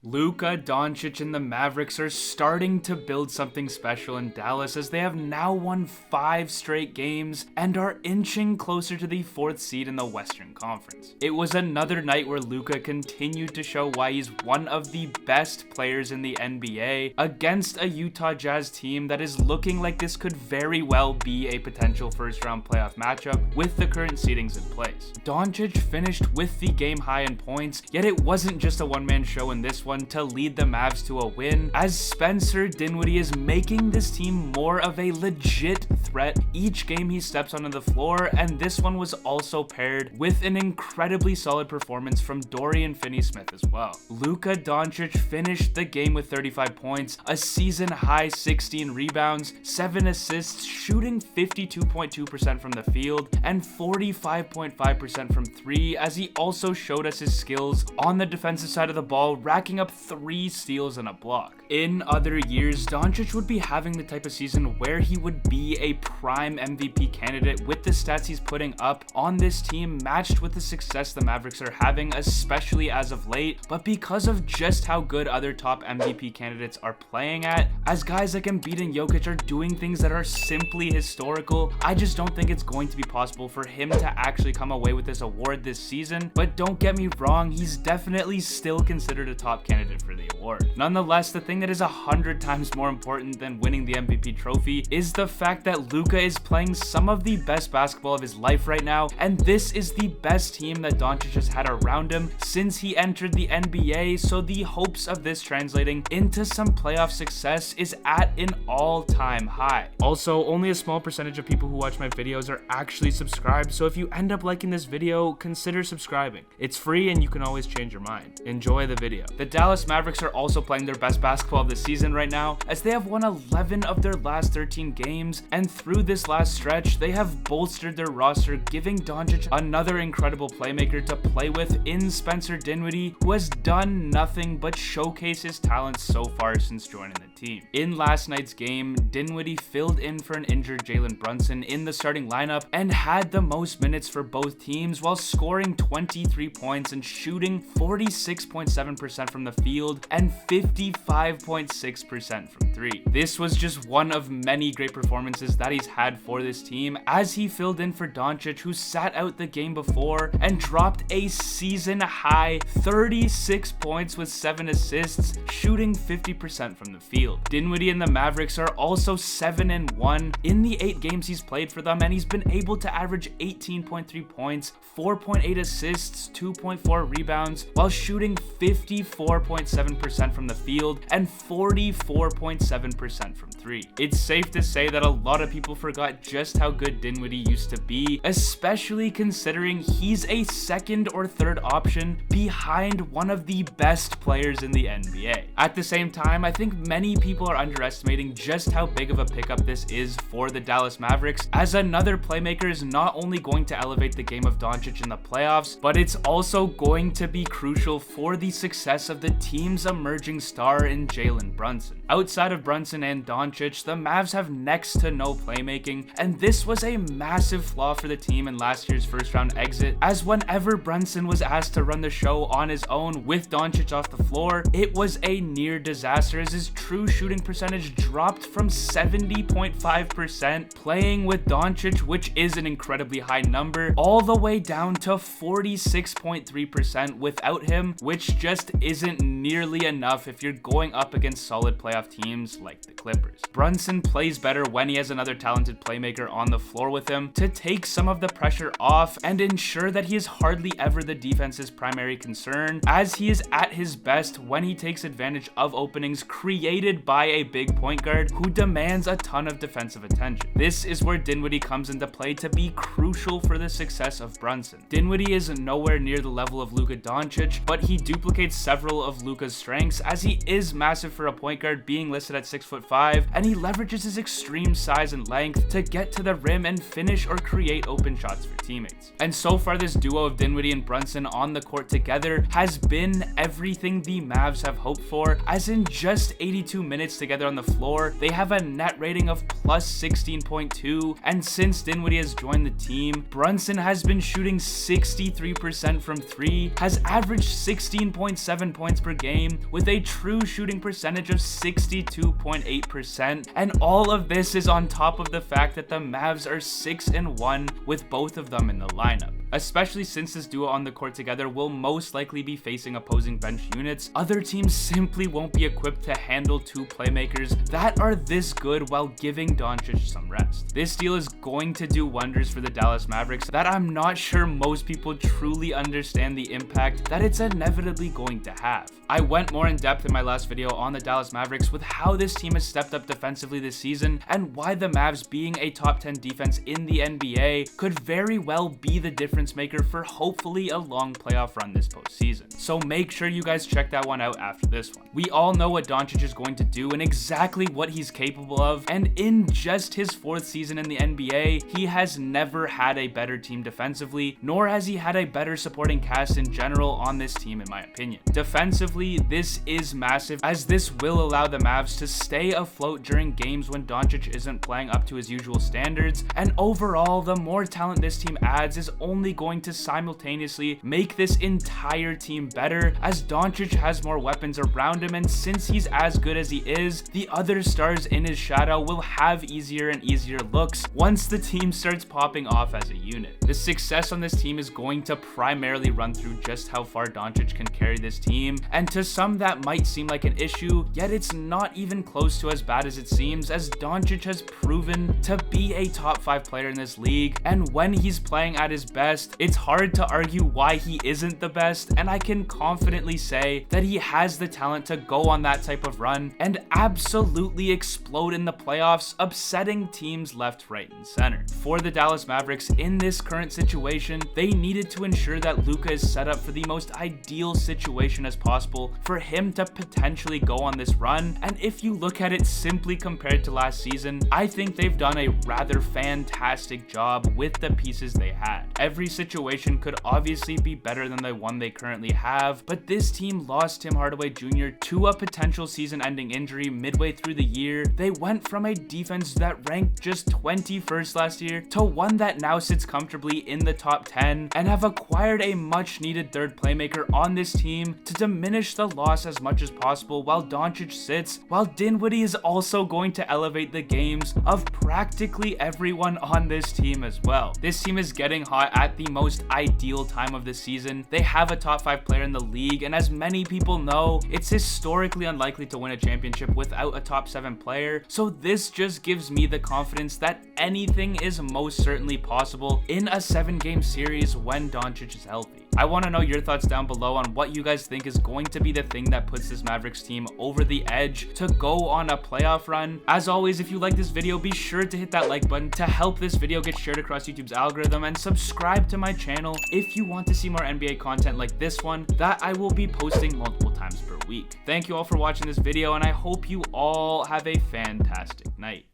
Luka Doncic and the Mavericks are starting to build something special in Dallas as they have now won 5 straight games and are inching closer to the 4th seed in the Western Conference. It was another night where Luka continued to show why he's one of the best players in the NBA against a Utah Jazz team that is looking like this could very well be a potential first round playoff matchup with the current seedings in place. Doncic finished with the game high in points, yet it wasn't just a one-man show in this one to lead the Mavs to a win, as Spencer Dinwiddie is making this team more of a legit threat each game he steps onto the floor, and this one was also paired with an incredibly solid performance from Dorian Finney-Smith as well. Luka Doncic finished the game with 35 points, a season high 16 rebounds, 7 assists, shooting 52.2% from the field and 45.5% from 3, as he also showed us his skills on the defensive side of the ball, racking up 3 steals and a block. In other years, Doncic would be having the type of season where he would be a prime MVP candidate with the stats he's putting up on this team matched with the success the Mavericks are having, especially as of late. But because of just how good other top MVP candidates are playing at, as guys like Embiid and Jokic are doing things that are simply historical, I just don't think it's going to be possible for him to actually come away with this award this season. But don't get me wrong, he's definitely still considered a top candidate for the award. Nonetheless, the thing that is 100 times more important than winning the MVP trophy is the fact that Luka is playing some of the best basketball of his life right now, and this is the best team that Doncic has had around him since he entered the NBA, so the hopes of this translating into some playoff success is at an all-time high. Also, only a small percentage of people who watch my videos are actually subscribed, so if you end up liking this video, consider subscribing. It's free and you can always change your mind. Enjoy the video. The Dallas Mavericks are also playing their best basketball of the season right now, as they have won 11 of their last 13 games, and through this last stretch, they have bolstered their roster, giving Doncic another incredible playmaker to play with in Spencer Dinwiddie, who has done nothing but showcase his talents so far since joining the team. In last night's game, Dinwiddie filled in for an injured Jalen Brunson in the starting lineup and had the most minutes for both teams while scoring 23 points and shooting 46.7% from the field and 55.6% from 3. This was just one of many great performances that he's had for this team, as he filled in for Doncic, who sat out the game before and dropped a season high 36 points with 7 assists, shooting 50% from the field. Dinwiddie and the Mavericks are also 7-1 in the 8 games he's played for them, and he's been able to average 18.3 points, 4.8 assists, 2.4 rebounds, while shooting 54.7% from the field and 44.7% from 3. It's safe to say that a lot of people forgot just how good Dinwiddie used to be, especially considering he's a second or third option behind one of the best players in the NBA. At the same time, I think many people are underestimating just how big of a pickup this is for the Dallas Mavericks, as another playmaker is not only going to elevate the game of Doncic in the playoffs, but it's also going to be crucial for the success of the team's emerging star in Jalen Brunson. Outside of Brunson and Doncic, the Mavs have next to no playmaking, and this was a massive flaw for the team in last year's first round exit, as whenever Brunson was asked to run the show on his own with Doncic off the floor, it was a near disaster, as his true shooting percentage dropped from 70.5% playing with Doncic, which is an incredibly high number, all the way down to 46.3% without him, which just isn't nearly enough if you're going up against solid playoff teams like the Clippers. Brunson plays better when he has another talented playmaker on the floor with him to take some of the pressure off and ensure that he is hardly ever the defense's primary concern, as he is at his best when he takes advantage of openings created by a big point guard who demands a ton of defensive attention. This is where Dinwiddie comes into play to be crucial for the success of Brunson. Dinwiddie is nowhere near the level of Luka Doncic, but he duplicates several of Luka's strengths, as he is massive for a point guard, being listed at 6'5", and he leverages his extreme size and length to get to the rim and finish or create open shots for teammates. And so far, this duo of Dinwiddie and Brunson on the court together has been everything the Mavs have hoped for, as in just 82 minutes together on the floor, they have a net rating of plus 16.2, and since Dinwiddie has joined the team, Brunson has been shooting 63% from 3, has averaged 16.7 points per game with a true shooting percentage of 62.8%, and all of this is on top of the fact that the Mavs are 6-1 with both of them in the lineup. Especially since this duo on the court together will most likely be facing opposing bench units, other teams simply won't be equipped to handle two playmakers that are this good while giving Doncic some rest. This deal is going to do wonders for the Dallas Mavericks that I'm not sure most people truly understand the impact that it's inevitably going to have. I went more in depth in my last video on the Dallas Mavericks with how this team has stepped up defensively this season and why the Mavs being a top 10 defense in the NBA could very well be the difference maker for hopefully a long playoff run this postseason. So make sure you guys check that one out after this one. We all know what Doncic is going to do and exactly what he's capable of, and in just his 4th season in the NBA, he has never had a better team defensively, nor has he had a better supporting cast in general on this team in my opinion. Defensively, this is massive as this will allow the Mavs to stay afloat during games when Doncic isn't playing up to his usual standards, and overall, the more talent this team adds is only going to simultaneously make this entire team better as Doncic has more weapons around him, and since he's as good as he is, the other stars in his shadow will have easier and easier looks once the team starts popping off as a unit. The success on this team is going to primarily run through just how far Doncic can carry this team, and to some that might seem like an issue, yet it's not even close to as bad as it seems, as Doncic has proven to be a top 5 player in this league, and when he's playing at his best, it's hard to argue why he isn't the best, and I can confidently say that he has the talent to go on that type of run and absolutely explode in the playoffs, upsetting teams left, right, and center. For the Dallas Mavericks, in this current situation, they needed to ensure that Luka is set up for the most ideal situation as possible for him to potentially go on this run, and if you look at it simply compared to last season, I think they've done a rather fantastic job with the pieces they had. Every situation could obviously be better than the one they currently have, but this team lost Tim Hardaway Jr. to a potential season-ending injury midway through the year. They went from a defense that ranked just 21st last year to one that now sits comfortably in the top 10, and have acquired a much-needed third playmaker on this team to diminish the loss as much as possible while Doncic sits, while Dinwiddie is also going to elevate the games of practically everyone on this team as well. This team is getting hot at the most ideal time of the season. They have a top 5 player in the league, and as many people know, it's historically unlikely to win a championship without a top 7 player, so this just gives me the confidence that anything is most certainly possible in a 7-game series when Doncic is healthy. I want to know your thoughts down below on what you guys think is going to be the thing that puts this Mavericks team over the edge to go on a playoff run. As always, if you like this video, be sure to hit that like button to help this video get shared across YouTube's algorithm, and subscribe to my channel if you want to see more NBA content like this one that I will be posting multiple times per week. Thank you all for watching this video, and I hope you all have a fantastic night.